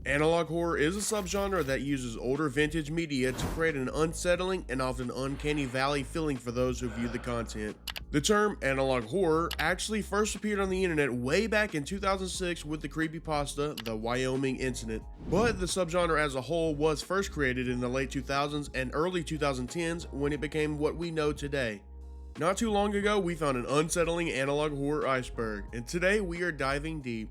Analog horror is a subgenre that uses older vintage media to create an unsettling and often uncanny valley feeling for those who view the content. The term analog horror actually first appeared on the internet way back in 2006 with the creepypasta The Wyoming Incident, but the subgenre as a whole was first created in the late 2000s and early 2010s when it became what we know today. Not too long ago, we found an unsettling analog horror iceberg, and today we are diving deep.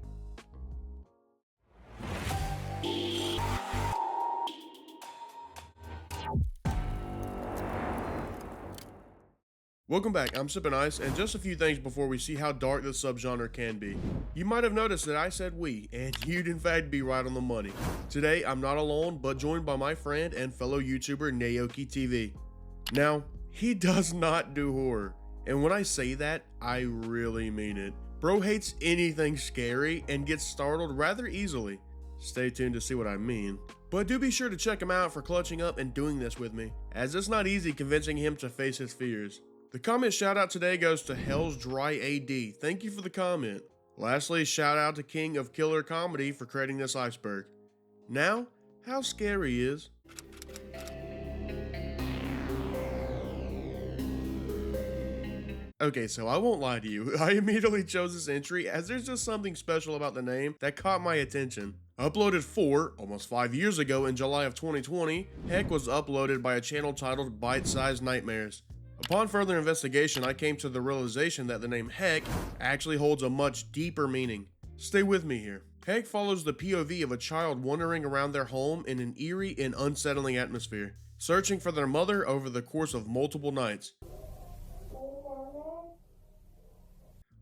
Welcome back, I'm Sippin Ice, and just a few things before we see how dark this subgenre can be. You might have noticed that I said we, and you'd in fact be right on the money. Today, I'm not alone, but joined by my friend and fellow YouTuber NaokiTV. Now, he does not do horror, and when I say that, I really mean it. Bro hates anything scary and gets startled rather easily. Stay tuned to see what I mean. But do be sure to check him out for clutching up and doing this with me, as it's not easy convincing him to face his fears. The comment shout out today goes to Hell's Dry AD. Thank you for the comment. Lastly, shout out to King of Killer Comedy for creating this iceberg. Now, how scary is? Okay, so I won't lie to you, I immediately chose this entry as there's just something special about the name that caught my attention. Uploaded almost 5 years ago in July of 2020, Heck was uploaded by a channel titled Bite-Sized Nightmares. Upon further investigation, I came to the realization that the name Heck actually holds a much deeper meaning. Stay with me here. Heck follows the POV of a child wandering around their home in an eerie and unsettling atmosphere, searching for their mother over the course of multiple nights.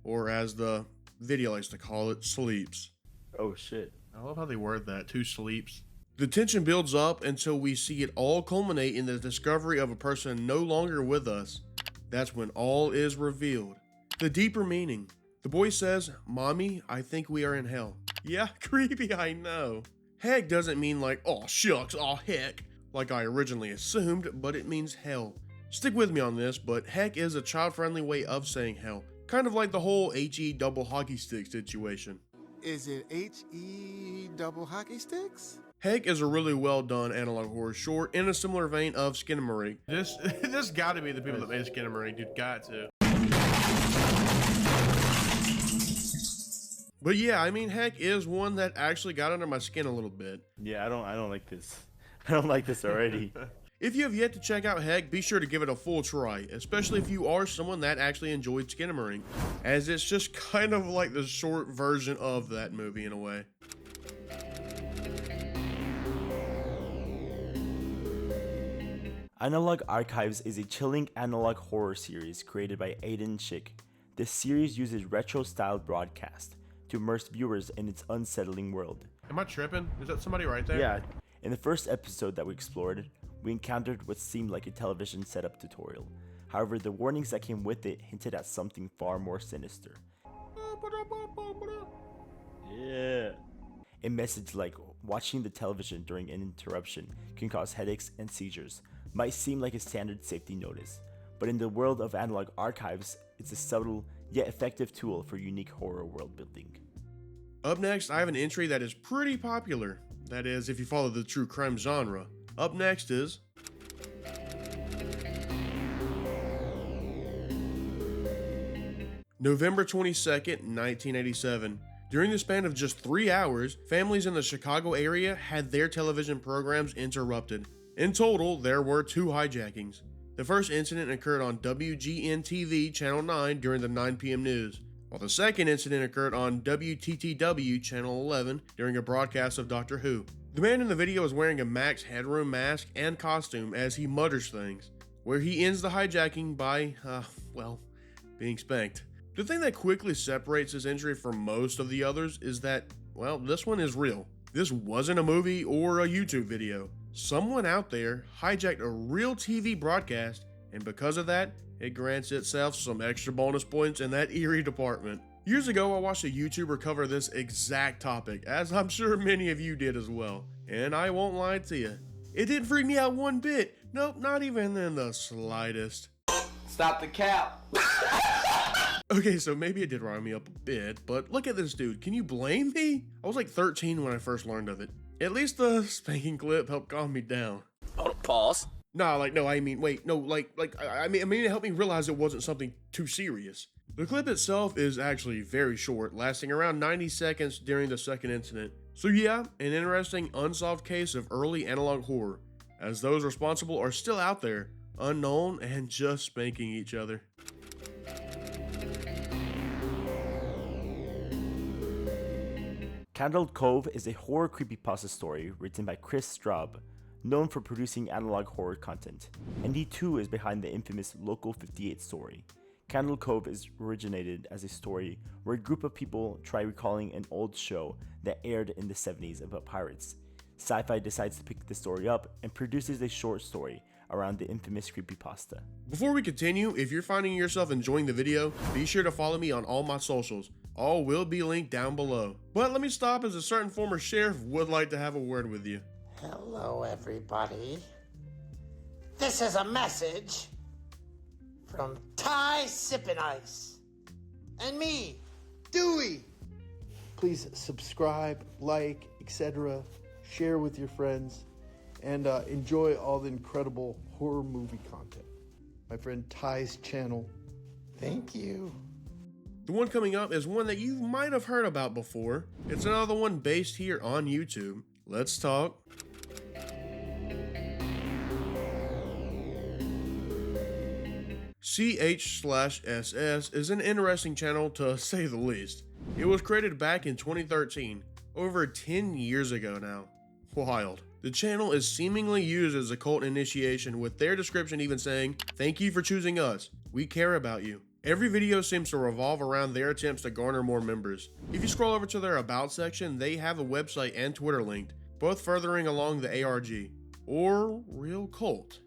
Or as the video likes to call it, sleeps. Oh shit. I love how they word that, 2 sleeps. The tension builds up until we see it all culminate in the discovery of a person no longer with us. That's when all is revealed. The deeper meaning. The boy says, "Mommy, I think we are in hell." Yeah, creepy, I know. Heck doesn't mean like, "Oh shucks, oh heck," like I originally assumed, but it means hell. Stick with me on this, but heck is a child-friendly way of saying hell. Kind of like the whole HE double hockey stick situation. Is it HE double hockey sticks? Heck is a really well done analog horror short in a similar vein of Skinamarink. This gotta be the people that made Skinamarink, dude, got to. But yeah, I mean, Heck is one that actually got under my skin a little bit. Yeah, I don't like this. I don't like this already. If you have yet to check out Heck, be sure to give it a full try, especially if you are someone that actually enjoyed Skinamarink, as it's just kind of like the short version of that movie in a way. Analog Archives is a chilling analog horror series created by Aiden Schick. This series uses retro-style broadcast to immerse viewers in its unsettling world. Am I tripping? Is that somebody right there? Yeah. In the first episode that we explored, we encountered what seemed like a television setup tutorial. However, the warnings that came with it hinted at something far more sinister. Yeah. A message like watching the television during an interruption can cause headaches and seizures might seem like a standard safety notice, but in the world of Analog Archives, it's a subtle yet effective tool for unique horror world building. Up next, I have an entry that is pretty popular. That is, if you follow the true crime genre. Up next is... November 22nd, 1987. During the span of just 3 hours, families in the Chicago area had their television programs interrupted. In total, there were 2 hijackings. The first incident occurred on WGN-TV Channel 9 during the 9 p.m. news, while the second incident occurred on WTTW Channel 11 during a broadcast of Doctor Who. The man in the video is wearing a Max Headroom mask and costume as he mutters things, where he ends the hijacking by, being spanked. The thing that quickly separates this entry from most of the others is that, well, this one is real. This wasn't a movie or a YouTube video. Someone out there hijacked a real TV broadcast, and because of that, it grants itself some extra bonus points in that eerie department. Years ago, I watched a YouTuber cover this exact topic, as I'm sure many of you did as well. And I won't lie to you, it didn't freak me out one bit. Nope, not even in the slightest. Stop the cap. Okay, so maybe it did rile me up a bit, but look at this dude. Can you blame me? I was like 13 when I first learned of it. At least the spanking clip helped calm me down. Hold pause. Nah, like, no, I mean, wait, no, I mean, it helped me realize it wasn't something too serious. The clip itself is actually very short, lasting around 90 seconds during the second incident. So yeah, an interesting unsolved case of early analog horror, as those responsible are still out there, unknown and just spanking each other. Candled Cove is a horror creepypasta story written by Chris Straub, known for producing analog horror content, and he too is behind the infamous Local 58 story. Candle Cove is originated as a story where a group of people try recalling an old show that aired in the 70s about pirates. Sci-Fi decides to pick the story up and produces a short story around the infamous creepypasta. Before we continue, if you're finding yourself enjoying the video, be sure to follow me on all my socials. All will be linked down below. But let me stop, as a certain former sheriff would like to have a word with you. Hello, everybody. This is a message from Sippin and me, Dewey. Please subscribe, like, etc., share with your friends, and enjoy all the incredible horror movie content. My friend Ty's channel. Thank you. The one coming up is one that you might have heard about before. It's another one based here on YouTube. Let's talk. CH/SS is an interesting channel, to say the least. It was created back in 2013, over 10 years ago now. Wild. The channel is seemingly used as a cult initiation, with their description even saying, "Thank you for choosing us. We care about you." Every video seems to revolve around their attempts to garner more members. If you scroll over to their About section, they have a website and Twitter linked, both furthering along the ARG, or real cult.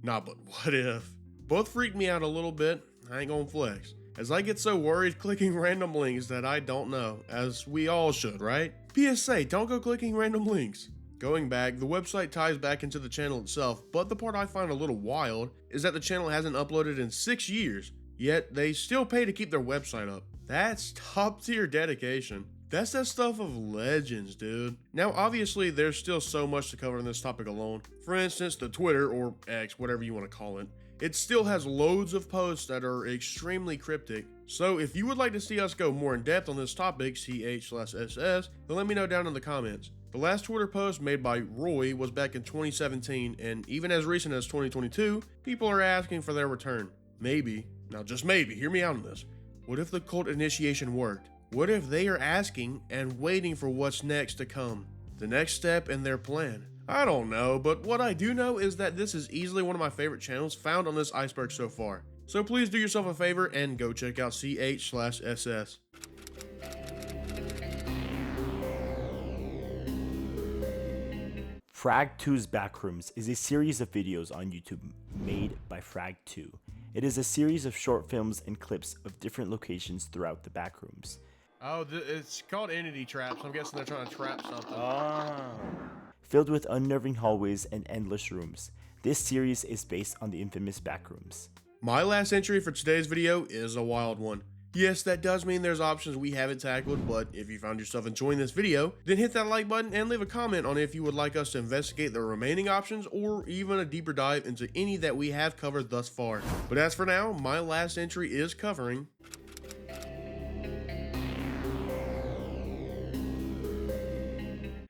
Nah, but what if? Both freaked me out a little bit, I ain't gonna flex, as I get so worried clicking random links that I don't know, as we all should, right? PSA, don't go clicking random links. Going back, the website ties back into the channel itself, but the part I find a little wild is that the channel hasn't uploaded in 6 years, yet they still pay to keep their website up. That's top tier dedication. That's that stuff of legends, dude. Now, obviously, there's still so much to cover in this topic alone. For instance, the Twitter, or X, whatever you want to call it, it still has loads of posts that are extremely cryptic. So if you would like to see us go more in depth on this topic, CH/SS, then let me know down in the comments. The last Twitter post made by Roy was back in 2017, and even as recent as 2022, people are asking for their return. Maybe, now just maybe, hear me out on this. What if the cult initiation worked? What if they are asking and waiting for what's next to come? The next step in their plan? I don't know, but what I do know is that this is easily one of my favorite channels found on this iceberg so far. So please do yourself a favor and go check out CH/SS. Frag 2's Backrooms is a series of videos on YouTube made by Frag 2. It is a series of short films and clips of different locations throughout the Backrooms. Oh, it's called Entity Traps. I'm guessing they're trying to trap something. Filled with unnerving hallways and endless rooms. This series is based on the infamous Backrooms. My last entry for today's video is a wild one. Yes, that does mean there's options we haven't tackled, but if you found yourself enjoying this video, then hit that like button and leave a comment on if you would like us to investigate the remaining options or even a deeper dive into any that we have covered thus far. But as for now, my last entry is covering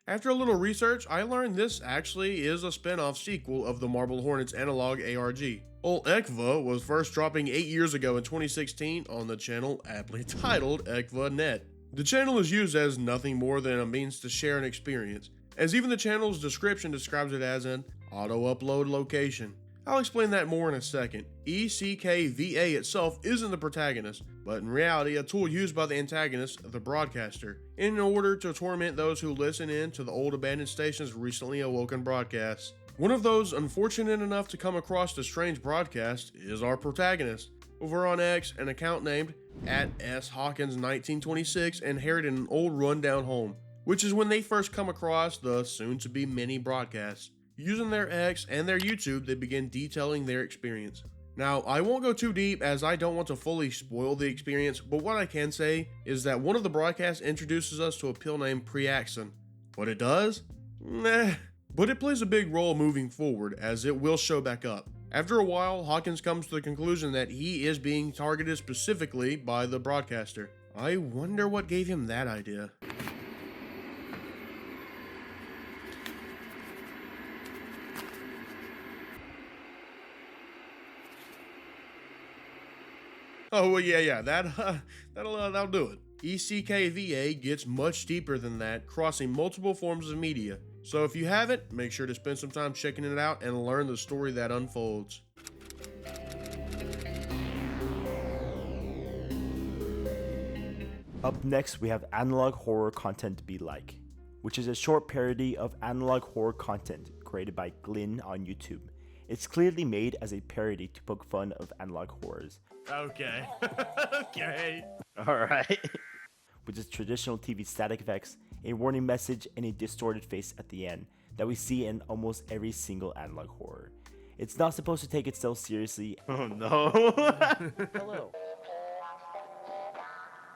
After a little research, I learned this actually is a spin-off sequel of the Marble Hornets analog ARG. Old ECKVA was first dropping 8 years ago in 2016 on the channel aptly titled ECKVA Net. The channel is used as nothing more than a means to share an experience, as even the channel's description describes it as an auto-upload location. I'll explain that more in a second. ECKVA itself isn't the protagonist, but in reality a tool used by the antagonist, the broadcaster, in order to torment those who listen in to the old abandoned station's recently awoken broadcasts. One of those unfortunate enough to come across the strange broadcast is our protagonist. Over on X, an account named @SHawkins1926 inherited an old rundown home, which is when they first come across the soon-to-be mini broadcasts. Using their X and their YouTube, they begin detailing their experience. Now, I won't go too deep as I don't want to fully spoil the experience, but what I can say is that one of the broadcasts introduces us to a pill named Preaxin. What it does? Nah. But it plays a big role moving forward, as it will show back up. After a while, Hawkins comes to the conclusion that he is being targeted specifically by the broadcaster. I wonder what gave him that idea. Oh, well, yeah, that'll do it. ECKVA gets much deeper than that, crossing multiple forms of media. So if you haven't, make sure to spend some time checking it out and learn the story that unfolds. Up next, we have Analog Horror Content Be Like, which is a short parody of analog horror content created by Glyn on YouTube. It's clearly made as a parody to poke fun of analog horrors. Okay. Okay. Alright. With its traditional TV static effects, a warning message, and a distorted face at the end that we see in almost every single analog horror. It's not supposed to take itself seriously. Oh no. Hello.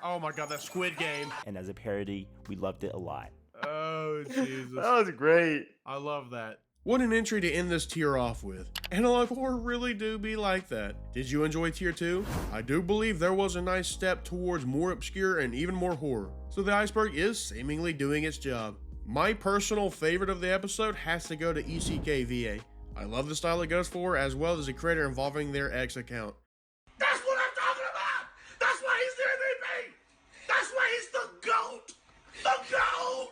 Oh my god, that Squid Game. And as a parody, we loved it a lot. Oh Jesus. That was great. I love that. What an entry to end this tier off with. Analog horror really do be like that. Did you enjoy tier 2? I do believe there was a nice step towards more obscure and even more horror. So the Iceberg is seemingly doing its job. My personal favorite of the episode has to go to ECKVA. I love the style it goes for, as well as the creator involving their X account. That's what I'm talking about! That's why he's the MVP! That's why he's the GOAT! The GOAT!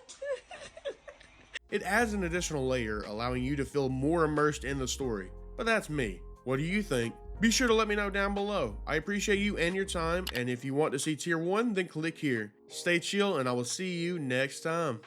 It adds an additional layer, allowing you to feel more immersed in the story. But that's me. What do you think? Be sure to let me know down below. I appreciate you and your time, and if you want to see tier 1, then click here. Stay chill, and I will see you next time.